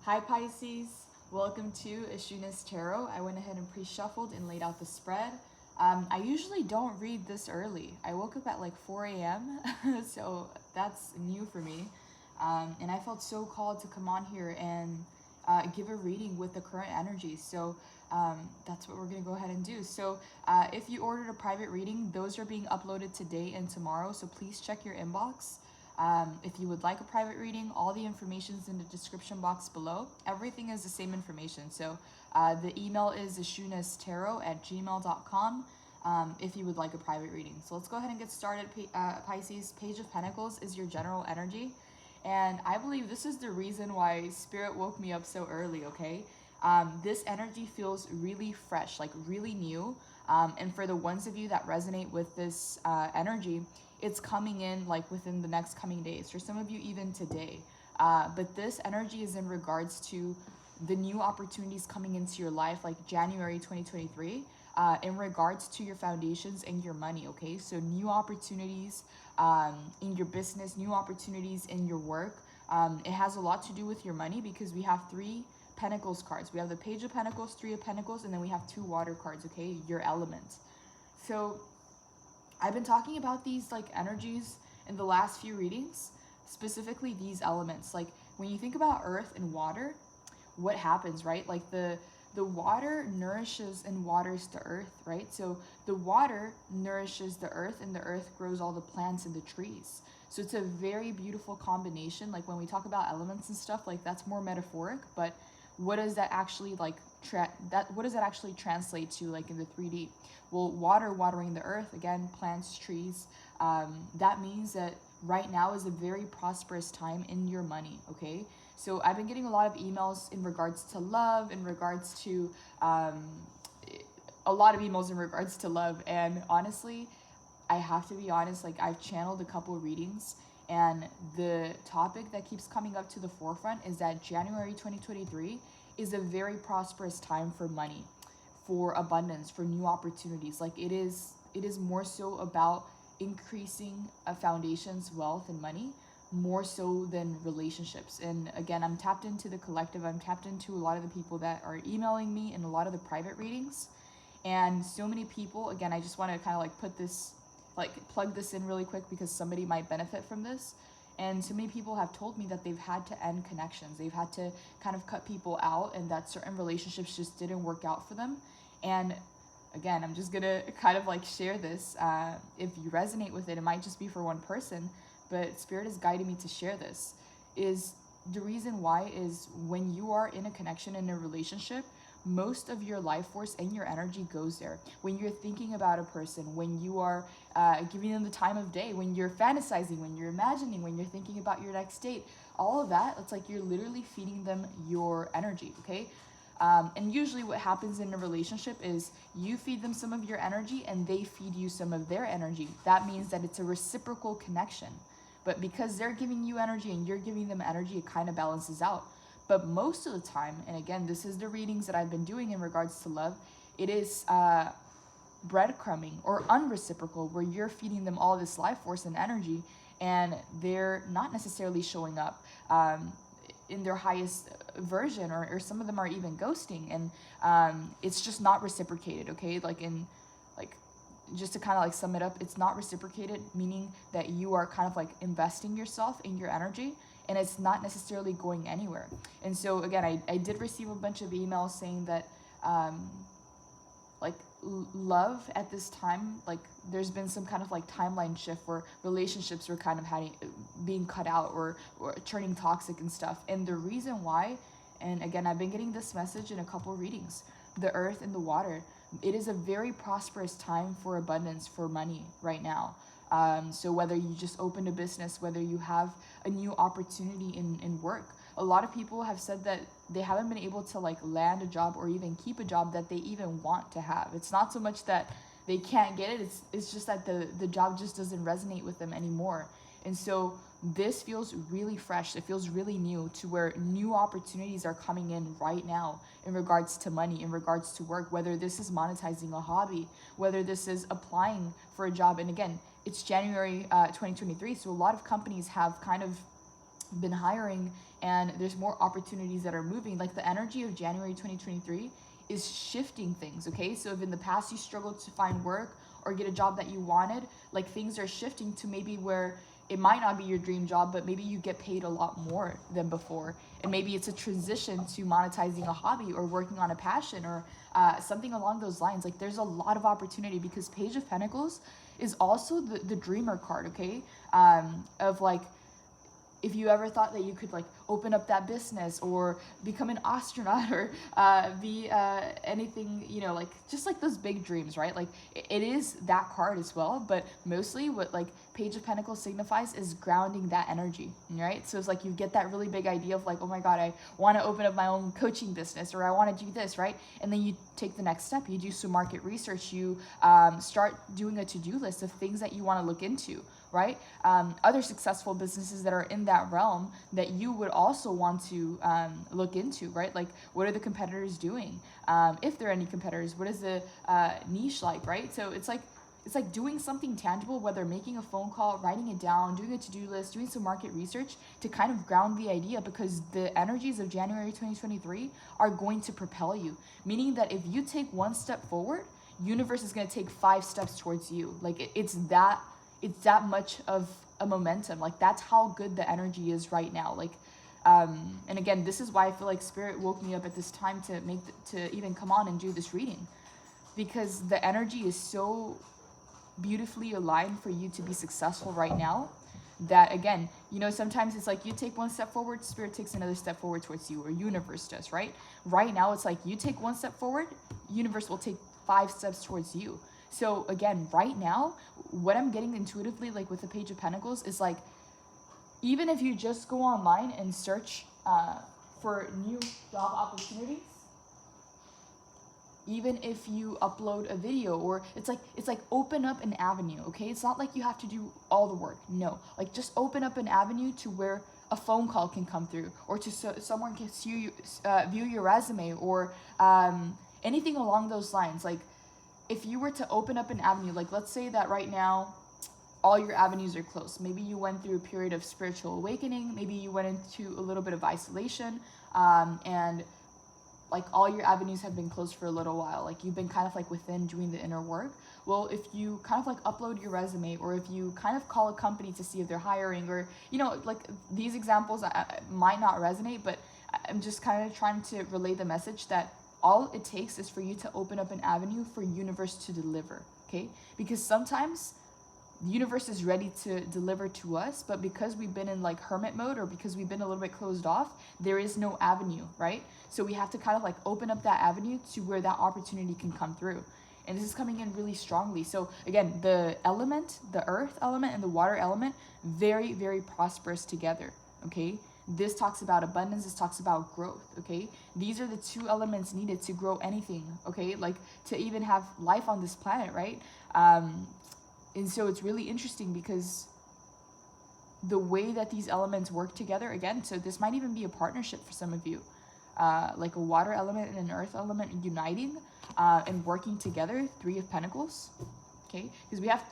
Hi Pisces, welcome to Ashuna's Tarot. I went ahead and pre-shuffled and laid out the spread. I usually don't read this early. I woke up at like 4 a.m. so that's new for me. And I felt so called to come on here and give a reading with the current energy. So that's what we're going to go ahead and do. So if you ordered a private reading, those are being uploaded today and tomorrow. So please check your inbox. If you would like a private reading, all the information is in the description box below. Everything is the same information. So the email is ashunastarot@gmail.com if you would like a private reading. So let's go ahead and get started. Pisces, Page of Pentacles is your general energy. And I believe this is the reason why Spirit woke me up so early, okay? This energy feels really fresh, like really new. And for the ones of you that resonate with this energy, it's coming in like within the next coming days. For some of you, even today. But this energy is in regards to the new opportunities coming into your life, like January 2023, in regards to your foundations and your money, okay? So new opportunities in your business, new opportunities in your work. It has a lot to do with your money because we have 3 Pentacles cards. We have the Page of Pentacles, 3 of Pentacles, and then we have 2 water cards, okay? Your element. So I've been talking about these like energies in the last few readings, specifically these elements. Like when you think about earth and water, what happens, right? Like the water nourishes and waters the earth, right? So the water nourishes the earth and the earth grows all the plants and the trees. So it's a very beautiful combination. Like when we talk about elements and stuff, like that's more metaphoric, but what does that actually like what does that actually translate to like in the 3D? Well, water watering the earth, again, plants, trees, that means that right now is a very prosperous time in your money, okay? So I've been getting a lot of emails in regards to love, in regards to a lot of emails in regards to love, and honestly, I have to be honest, like I've channeled a couple readings, and the topic that keeps coming up to the forefront is that January 2023 is a very prosperous time for money, for abundance, for new opportunities. Like it is more so about increasing a foundation's wealth and money, more so than relationships. And again, I'm tapped into the collective. I'm tapped into a lot of the people that are emailing me in a lot of the private readings. And so many people, again, I just want to kind of like put this, like plug this in really quick because somebody might benefit from this. And so many people have told me that they've had to end connections. They've had to kind of cut people out and that certain relationships just didn't work out for them. And again, I'm just gonna kind of like share this. If you resonate with it, it might just be for one person, but Spirit is guiding me to share this. Is the reason why is when you are in a connection, in a relationship, most of your life force and your energy goes there. When you're thinking about a person, when you are giving them the time of day, when you're fantasizing, when you're imagining, when you're thinking about your next date, all of that, it's like you're literally feeding them your energy, okay? And usually what happens in a relationship is you feed them some of your energy and they feed you some of their energy. That means that it's a reciprocal connection. But because they're giving you energy and you're giving them energy, it kind of balances out. But most of the time, and again, this is the readings that I've been doing in regards to love, it is breadcrumbing or unreciprocal, where you're feeding them all this life force and energy and they're not necessarily showing up in their highest version, or some of them are even ghosting, and it's just not reciprocated, okay? Like just to kind of like sum it up, it's not reciprocated, meaning that you are kind of like investing yourself in your energy and it's not necessarily going anywhere. And so again, I did receive a bunch of emails saying that like love at this time, like there's been some kind of like timeline shift where relationships were kind of being cut out or turning toxic and stuff. And the reason why, and again, I've been getting this message in a couple readings, the earth and the water, it is a very prosperous time for abundance, for money right now. So whether you just opened a business, whether you have a new opportunity in work, a lot of people have said that they haven't been able to like land a job or even keep a job that they even want to have. It's not so much that they can't get it, it's just that the job just doesn't resonate with them anymore. And so this feels really fresh. It feels really new, to where new opportunities are coming in right now in regards to money, in regards to work, whether this is monetizing a hobby, whether this is applying for a job. And again, it's January 2023, so a lot of companies have kind of been hiring and there's more opportunities that are moving. Like the energy of January 2023 is shifting things, okay? So if in the past you struggled to find work or get a job that you wanted, like things are shifting to maybe where it might not be your dream job, but maybe you get paid a lot more than before. And maybe it's a transition to monetizing a hobby or working on a passion or something along those lines. Like there's a lot of opportunity, because Page of Pentacles is also the dreamer card, okay? Of like, if you ever thought that you could like open up that business or become an astronaut or be anything, you know, like just like those big dreams, right? Like it is that card as well, but mostly what like Page of Pentacles signifies is grounding that energy, right? So it's like you get that really big idea of like, oh my God, I want to open up my own coaching business, or I want to do this, right? And then you take the next step, you do some market research, you start doing a to-do list of things that you want to look into, right? Other successful businesses that are in that realm that you would also want to look into, right? Like what are the competitors doing? If there are any competitors, what is the niche like, right? So it's like doing something tangible, whether making a phone call, writing it down, doing a to-do list, doing some market research to kind of ground the idea, because the energies of January 2023 are going to propel you. Meaning that if you take one step forward, universe is going to take 5 steps towards you. Like it's that much of a momentum. Like that's how good the energy is right now. Like and again, this is why I feel like Spirit woke me up at this time to even come on and do this reading, because the energy is so beautifully aligned for you to be successful right now, that again, you know, sometimes it's like you take one step forward, Spirit takes another step forward towards you, or universe does, right? Right now it's like you take one step forward, universe will take 5 steps towards you. So again, right now, what I'm getting intuitively, like with the Page of Pentacles, is like, even if you just go online and search for new job opportunities, even if you upload a video, or it's like open up an avenue, okay? It's not like you have to do all the work. No, like just open up an avenue to where a phone call can come through, or to someone can view your resume, or anything along those lines. Like if you were to open up an avenue, like let's say that right now all your avenues are closed. Maybe you went through a period of spiritual awakening, maybe you went into a little bit of isolation, and like all your avenues have been closed for a little while. Like you've been kind of like within doing the inner work. Well, if you kind of like upload your resume, or if you kind of call a company to see if they're hiring, or, you know, like these examples might not resonate, but I'm just kind of trying to relay the message that all it takes is for you to open up an avenue for universe to deliver, okay? Because sometimes the universe is ready to deliver to us, but because we've been in like hermit mode, or because we've been a little bit closed off, there is no avenue, right? So we have to kind of like open up that avenue to where that opportunity can come through. And this is coming in really strongly. So again, the element, the earth element and the water element, very, very prosperous together, okay? This talks about abundance, this talks about growth, okay? These are the 2 elements needed to grow anything, okay? Like to even have life on this planet, right? And so it's really interesting, because the way that these elements work together, again, so this might even be a partnership for some of you, like a water element and an earth element uniting and working together, 3 of Pentacles, okay? Because we have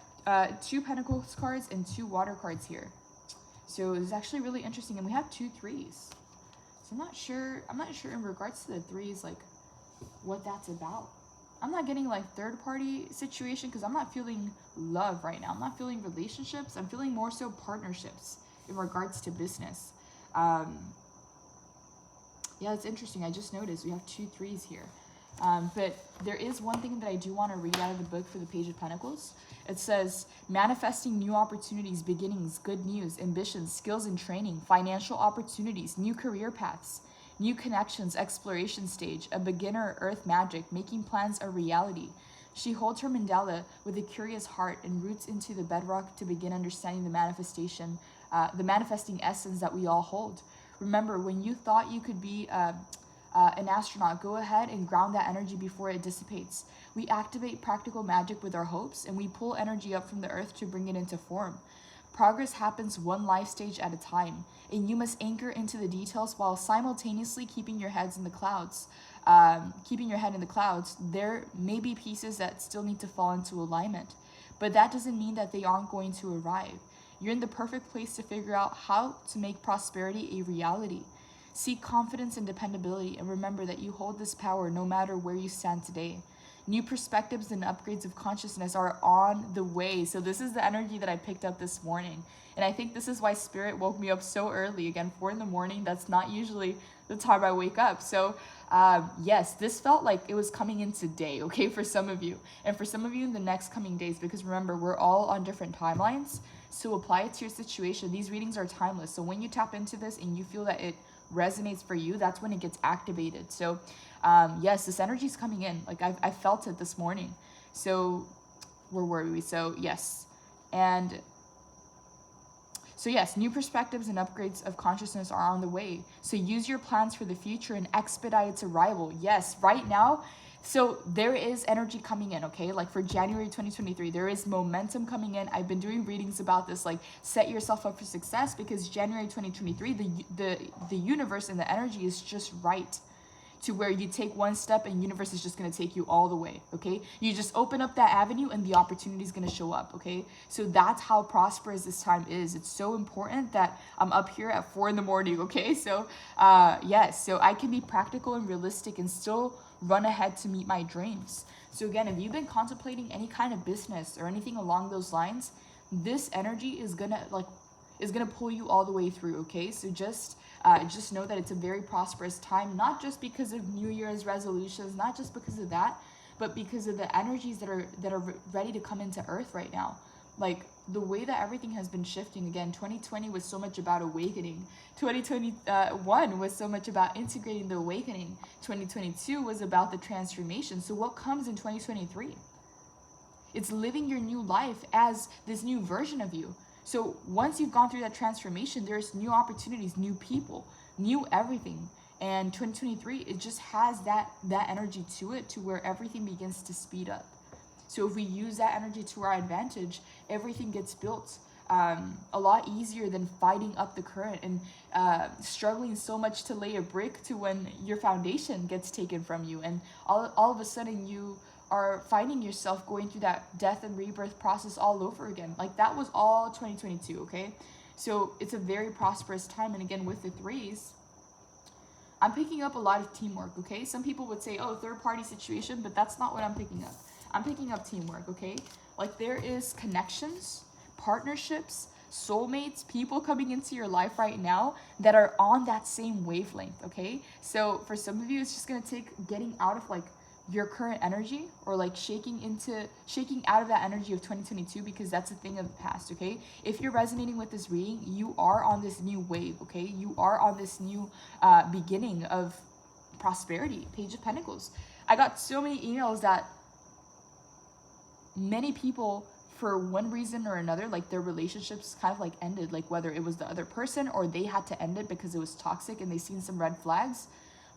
2 Pentacles cards and 2 water cards here. So it's actually really interesting, and we have 2 3s. So I'm not sure in regards to the 3s, like what that's about. I'm not getting like third party situation, because I'm not feeling love right now. I'm not feeling relationships. I'm feeling more so partnerships in regards to business. Yeah, it's interesting. I just noticed we have 2 3s here. But there is one thing that I do want to read out of the book for the Page of Pentacles. It says, manifesting new opportunities, beginnings, good news, ambitions, skills and training, financial opportunities, new career paths, new connections, exploration stage, a beginner, earth magic, making plans a reality. She holds her mandala with a curious heart and roots into the bedrock to begin understanding the manifesting essence that we all hold. Remember, when you thought you could be an astronaut, go ahead and ground that energy before it dissipates. We activate practical magic with our hopes, and we pull energy up from the earth to bring it into form. Progress happens one life stage at a time, and you must anchor into the details while simultaneously keeping your head in the clouds. There may be pieces that still need to fall into alignment, but that doesn't mean that they aren't going to arrive. You're in the perfect place to figure out how to make prosperity a reality. Seek confidence and dependability, and remember that you hold this power no matter where you stand today. New perspectives and upgrades of consciousness are on the way. So this is the energy that I picked up this morning. And I think this is why Spirit woke me up so early. Again, 4 in the morning, that's not usually the time I wake up. So yes, this felt like it was coming in today, okay, for some of you. And for some of you in the next coming days, because remember, we're all on different timelines. So apply it to your situation. These readings are timeless. So when you tap into this and you feel that it resonates for you, that's when it gets activated. So yes, this energy is coming in. Like I felt it this morning. So where were we? So yes. And so yes, new perspectives and upgrades of consciousness are on the way. So use your plans for the future and expedite its arrival. Yes, right now. So there is energy coming in, okay? Like for January 2023, there is momentum coming in. I've been doing readings about this, like set yourself up for success, because January 2023, the universe and the energy is just right to where you take one step and universe is just going to take you all the way, okay? You just open up that avenue and the opportunity is going to show up, okay? So that's how prosperous this time is. It's so important that I'm up here at 4 in the morning, okay? So yes, so I can be practical and realistic and still run ahead to meet my dreams. So again, if you've been contemplating any kind of business or anything along those lines, this energy is gonna pull you all the way through, okay? So just know that it's a very prosperous time, not just because of New Year's resolutions, not just because of that, but because of the energies that are ready to come into Earth right now. Like the way that everything has been shifting. Again, 2020 was so much about awakening. 2021 was so much about integrating the awakening. 2022 was about the transformation. So what comes in 2023? It's living your new life as this new version of you. So once you've gone through that transformation, there's new opportunities, new people, new everything. And 2023, it just has that energy to it, to where everything begins to speed up. So if we use that energy to our advantage, everything gets built a lot easier than fighting up the current and struggling so much to lay a brick to when your foundation gets taken from you. And all of a sudden you are finding yourself going through that death and rebirth process all over again. Like that was all 2022, okay? So it's a very prosperous time. And again, with the threes, I'm picking up a lot of teamwork, okay? Some people would say, oh, third party situation, but that's not what I'm picking up. I'm picking up teamwork, okay? Like there is connections, partnerships, soulmates, people coming into your life right now that are on that same wavelength, okay? So for some of you, it's just gonna take getting out of like your current energy, or like shaking out of that energy of 2022, because that's a thing of the past, okay? If you're resonating with this reading, you are on this new wave, okay? You are on this new beginning of prosperity. Page of Pentacles. I got so many emails that many people, for one reason or another, like their relationships kind of like ended, like whether it was the other person or they had to end it because it was toxic and they seen some red flags.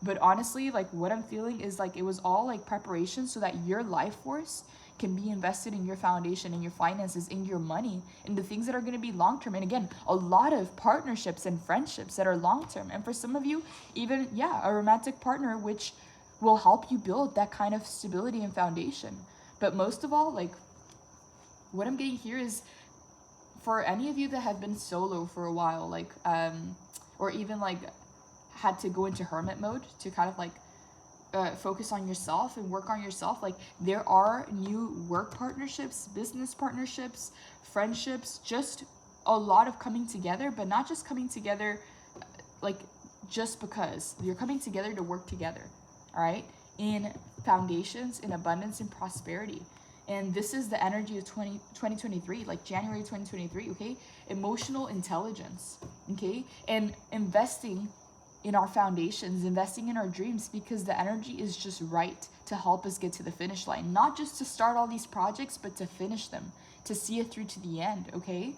But honestly, like what I'm feeling is like it was all like preparation so that your life force can be invested in your foundation, in your finances, in your money, in the things that are going to be long-term. And again, a lot of partnerships and friendships that are long-term. And for some of you, even, yeah, a romantic partner, which will help you build that kind of stability and foundation. But most of all, like what I'm getting here is for any of you that have been solo for a while, like, or even like had to go into hermit mode to kind of like focus on yourself and work on yourself, like there are new work partnerships, business partnerships, friendships, just a lot of coming together, but not just coming together like just because. You're coming together to work together, all right, in foundations, in abundance, and prosperity. And this is the energy of 2023, like January 2023, okay? Emotional intelligence, okay? And investing in our foundations, investing in our dreams, because the energy is just right to help us get to the finish line. Not just to start all these projects, but to finish them, to see it through to the end, okay?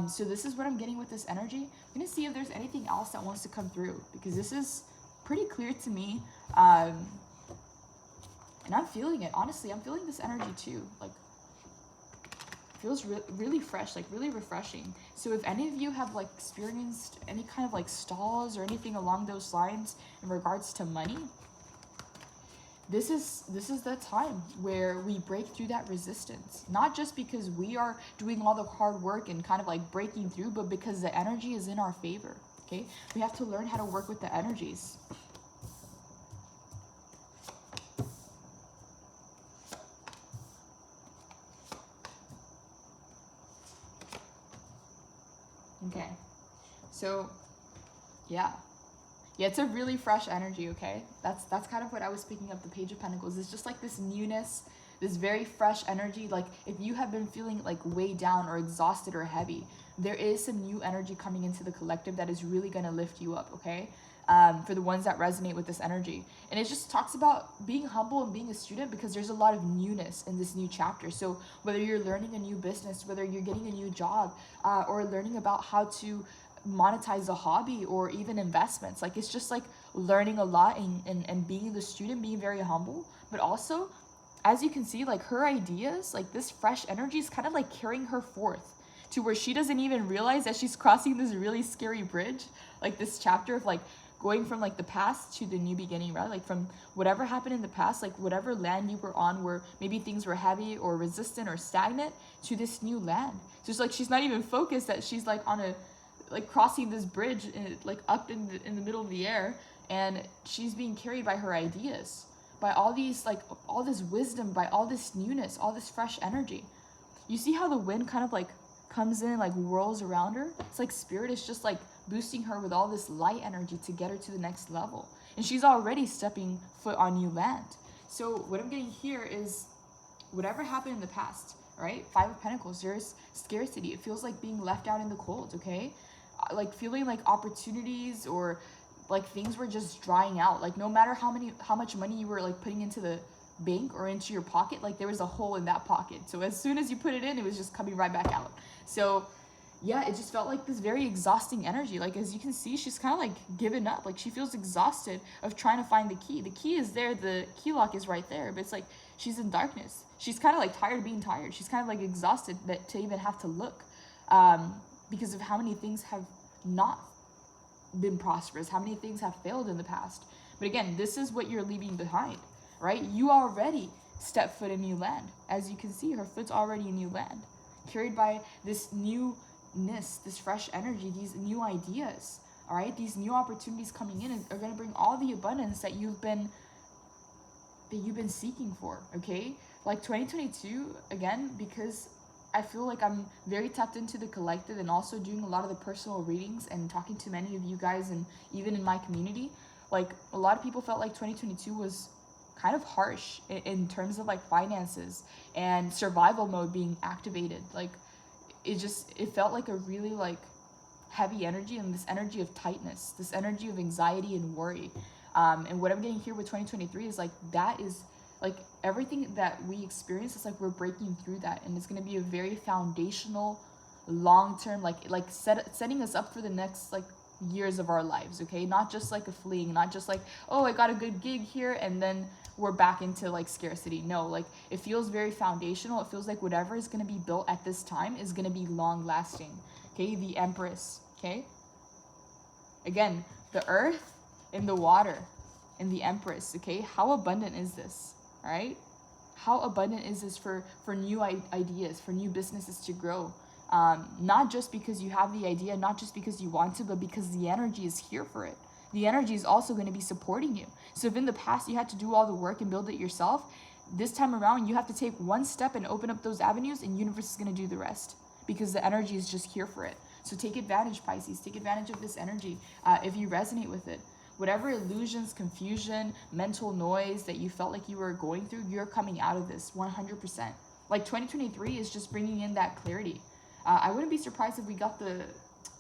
So this is what I'm getting with this energy. I'm gonna see if there's anything else that wants to come through, because this is pretty clear to me. And I'm feeling it, honestly. I'm feeling this energy too. Like, feels really fresh, like really refreshing. So if any of you have like experienced any kind of like stalls or anything along those lines in regards to money, this is the time where we break through that resistance. Not just because we are doing all the hard work and kind of like breaking through, but because the energy is in our favor, okay? We have to learn how to work with the energies. Okay, so yeah, it's a really fresh energy, okay? That's kind of what I was picking up. The Page of Pentacles. It's just like this newness, this very fresh energy. Like if you have been feeling like weighed down or exhausted or heavy, there is some new energy coming into the collective that is really going to lift you up, okay? For the ones that resonate with this energy. And it just talks about being humble and being a student, because there's a lot of newness in this new chapter. So whether you're learning a new business, whether you're getting a new job, or learning about how to monetize a hobby or even investments, like it's just like learning a lot and being the student, being very humble. But also, as you can see, like her ideas, like this fresh energy is kind of like carrying her forth to where she doesn't even realize that she's crossing this really scary bridge, like this chapter of like going from like the past to the new beginning, right? Like from whatever happened in the past, like whatever land you were on where maybe things were heavy or resistant or stagnant, to this new land. So it's like she's not even focused that she's like on a, like crossing this bridge like up in the middle of the air, and she's being carried by her ideas, by all these, like all this wisdom, by all this newness, all this fresh energy. You see how the wind kind of like comes in and like whirls around her? It's like spirit is just like boosting her with all this light energy to get her to the next level, and she's already stepping foot on new land. So what I'm getting here is whatever happened in the past, right? Five of Pentacles, there's scarcity. It feels like being left out in the cold, okay? Like feeling like opportunities or like things were just drying out. Like no matter how much money you were like putting into the bank or into your pocket, like there was a hole in that pocket. So as soon as you put it in, it was just coming right back out. So yeah, it just felt like this very exhausting energy. Like as you can see, she's kind of like given up. Like she feels exhausted of trying to find the key. The key is there, the key lock is right there, but it's like she's in darkness. She's kind of like tired of being tired. She's kind of like exhausted that to even have to look, because of how many things have not been prosperous, how many things have failed in the past. But again, this is what you're leaving behind, right? You already stepped foot in new land. As you can see, her foot's already in new land, carried by this newness, this fresh energy, these new ideas, all right? These new opportunities coming in are going to bring all the abundance that you've been seeking for, okay? Like 2022, again, because I feel like I'm very tapped into the collective and also doing a lot of the personal readings and talking to many of you guys, and even in my community, like a lot of people felt like 2022 was kind of harsh in terms of like finances and survival mode being activated. Like it felt like a really like heavy energy, and this energy of tightness, this energy of anxiety and worry. And what I'm getting here with 2023 is like that is like everything that we experience is like we're breaking through that, and it's going to be a very foundational, long-term, like setting us up for the next like years of our lives, okay? Not just like a fleeing, not just like, oh, I got a good gig here and then we're back into like scarcity. No, like it feels very foundational. It feels like whatever is going to be built at this time is going to be long-lasting, okay? The Empress, okay? Again, the earth and the water and the Empress, okay? How abundant is this? All right, how abundant is this for new ideas, for new businesses to grow? Not just because you have the idea, not just because you want to, but because the energy is here for it. The energy is also going to be supporting you. So if in the past you had to do all the work and build it yourself, this time around you have to take one step and open up those avenues, and universe is going to do the rest because the energy is just here for it. So take advantage, Pisces. Take advantage of this energy if you resonate with it. Whatever illusions, confusion, mental noise that you felt like you were going through, you're coming out of this 100%. Like 2023 is just bringing in that clarity. I wouldn't be surprised if we got the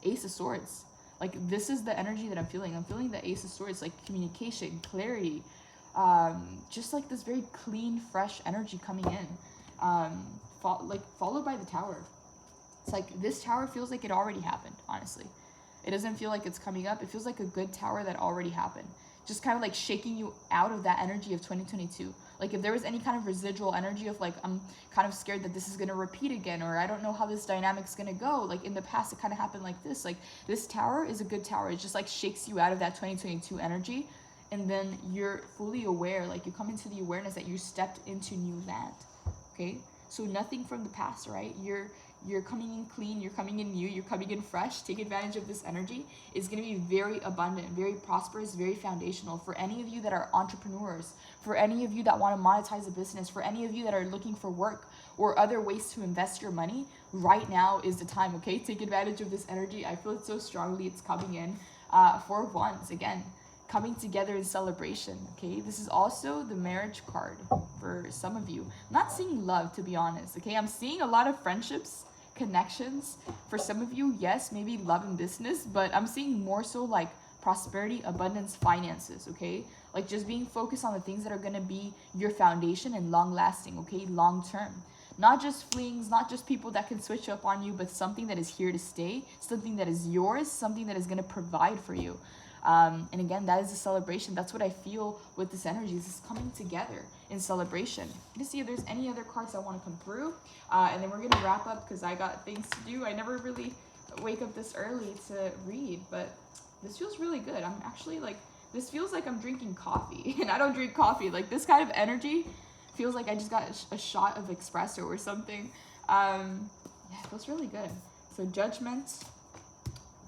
Ace of Swords. Like this is the energy that I'm feeling. I'm feeling the Ace of Swords, like communication, clarity, just like this very clean, fresh energy coming in, followed by the Tower. It's like this tower feels like it already happened, honestly. It doesn't feel like it's coming up. It feels like a good tower that already happened. Just kind of like shaking you out of that energy of 2022. Like if there was any kind of residual energy of like, I'm kind of scared that this is going to repeat again, or I don't know how this dynamic's going to go. Like in the past, it kind of happened like this. Like this tower is a good tower. It just like shakes you out of that 2022 energy. And then you're fully aware, like you come into the awareness that you stepped into new land. Okay. So nothing from the past, right? You're coming in clean, you're coming in new, you're coming in fresh. Take advantage of this energy. It's going to be very abundant, very prosperous, very foundational for any of you that are entrepreneurs, for any of you that want to monetize a business, for any of you that are looking for work or other ways to invest your money. Right now is the time, okay? Take advantage of this energy. I feel it so strongly. It's coming in. Four of Wands, again, coming together in celebration, okay? This is also the marriage card for some of you. I'm not seeing love, to be honest, okay? I'm seeing a lot of friendships, connections. For some of you, yes, maybe love and business, but I'm seeing more so like prosperity, abundance, finances, okay? Like just being focused on the things that are going to be your foundation and long lasting, okay? Long term. Not just flings, not just people that can switch up on you, but something that is here to stay, something that is yours, something that is going to provide for you. And again, that is a celebration. That's what I feel with this energy. This is coming together in celebration. Let's see if there's any other cards that want to come through. And then we're going to wrap up because I got things to do. I never really wake up this early to read, but this feels really good. I'm actually like, this feels like I'm drinking coffee, and I don't drink coffee. Like this kind of energy feels like I just got a shot of espresso or something. Yeah, it feels really good. So Judgment,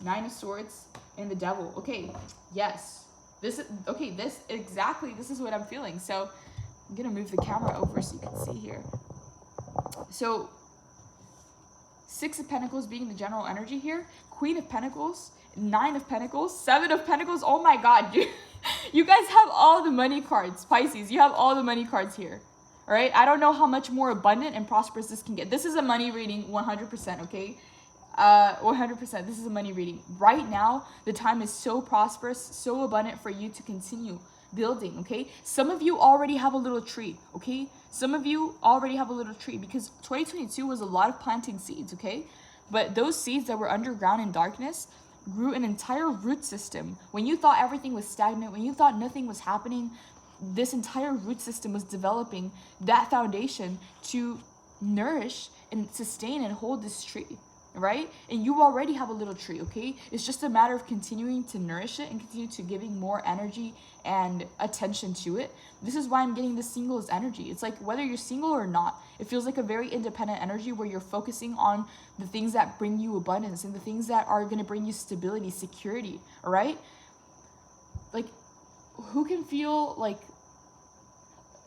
Nine of Swords, and the Devil. Okay, yes. This is, okay, this is what I'm feeling. So I'm gonna move the camera over so you can see here. So Six of Pentacles being the general energy here, Queen of Pentacles, Nine of Pentacles, Seven of Pentacles. Oh my God, dude. You guys have all the money cards, Pisces. You have all the money cards here. All right, I don't know how much more abundant and prosperous this can get. This is a money reading, 100%, okay? 100%, this is a money reading. Right now, the time is so prosperous, so abundant for you to continue building, okay? Some of you already have a little tree, okay? Some of you already have a little tree because 2022 was a lot of planting seeds, okay? But those seeds that were underground in darkness grew an entire root system. When you thought everything was stagnant, when you thought nothing was happening, this entire root system was developing that foundation to nourish and sustain and hold this tree, right? And you already have a little tree, okay? It's just a matter of continuing to nourish it and continue to giving more energy and attention to it. This is why I'm getting the singles energy. It's like whether you're single or not, it feels like a very independent energy where you're focusing on the things that bring you abundance and the things that are going to bring you stability, security, all right? Like, who can feel like,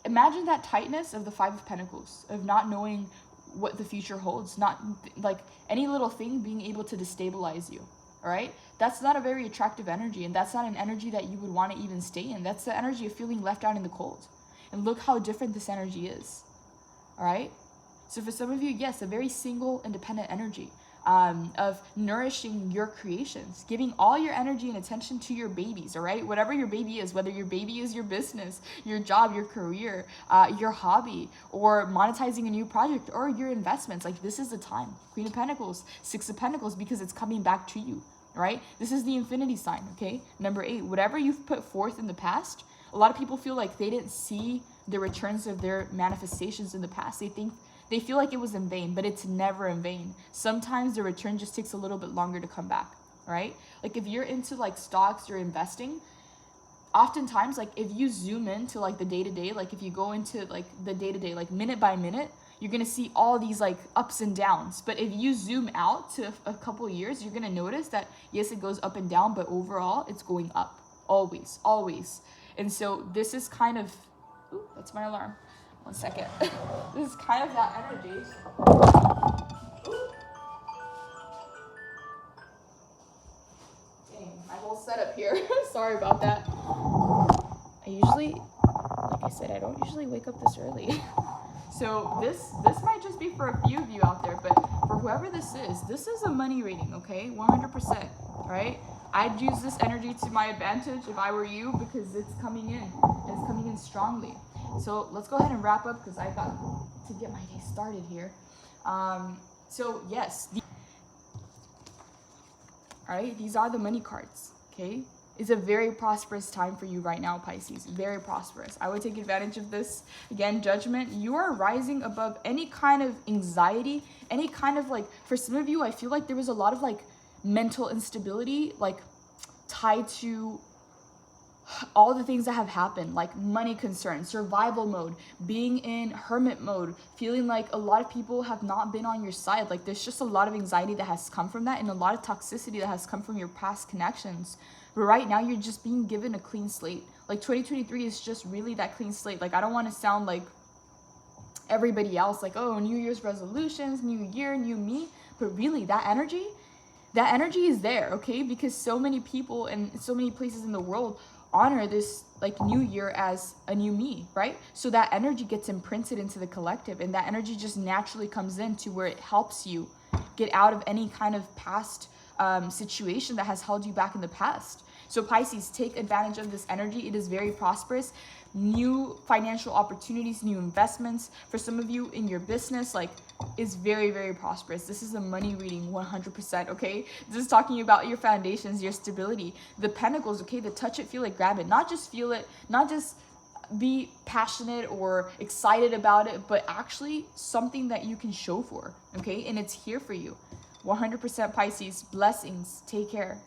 imagine that tightness of the Five of Pentacles, of not knowing what the future holds, not like any little thing being able to destabilize you, all right? That's not a very attractive energy, and that's not an energy that you would want to even stay in. That's the energy of feeling left out in the cold. And look how different this energy is, all right? So for some of you, yes, a very single, independent energy of nourishing your creations, giving all your energy and attention to your babies, all right? Whatever your baby is, whether your baby is your business, your job, your career, your hobby, or monetizing a new project, or your investments, like this is the time. Queen of Pentacles, Six of Pentacles, because it's coming back to you, right? This is the infinity sign, okay? Number 8, whatever you've put forth in the past, a lot of people feel like they didn't see the returns of their manifestations in the past. They feel like it was in vain, but it's never in vain. Sometimes the return just takes a little bit longer to come back, right? Like if you're into like stocks or investing, oftentimes like if you zoom into like the day-to-day, like if you go into like the day-to-day, like minute by minute, you're going to see all these like ups and downs. But if you zoom out to a couple of years, you're going to notice that yes, it goes up and down, but overall it's going up always, always. And so this is kind of, ooh, that's my alarm. 1 second. This is kind of that energy. Dang, my whole setup here. Sorry about that. I usually, like I said, I don't usually wake up this early. So this might just be for a few of you out there, but for whoever this is a money reading, okay? 100%, right? I'd use this energy to my advantage if I were you because it's coming in. It's coming in strongly. So let's go ahead and wrap up because I got to get my day started here. So yes, all right, these are the money cards, okay? It's a very prosperous time for you right now, Pisces, very prosperous. I would take advantage of this. Again, Judgment, you are rising above any kind of anxiety, any kind of like, for some of you, I feel like there was a lot of like mental instability, like tied to all the things that have happened, like money concerns, survival mode, being in hermit mode, feeling like a lot of people have not been on your side. Like there's just a lot of anxiety that has come from that, and a lot of toxicity that has come from your past connections. But right now you're just being given a clean slate. Like 2023 is just really that clean slate. Like I don't want to sound like everybody else, like, oh, New Year's resolutions, new year, new me. But really, that energy is there, okay? Because so many people and so many places in the world honor this like new year as a new me, right? So that energy gets imprinted into the collective, and that energy just naturally comes in to where it helps you get out of any kind of past situation that has held you back in the past. So Pisces, take advantage of this energy. It is very prosperous. New financial opportunities, new investments. For some of you in your business, like, is very, very prosperous. This is a money reading 100%, okay? This is talking about your foundations, your stability. The pentacles, okay? The touch it, feel it, grab it. Not just feel it, not just be passionate or excited about it, but actually something that you can show for, okay? And it's here for you. 100% Pisces. Blessings. Take care.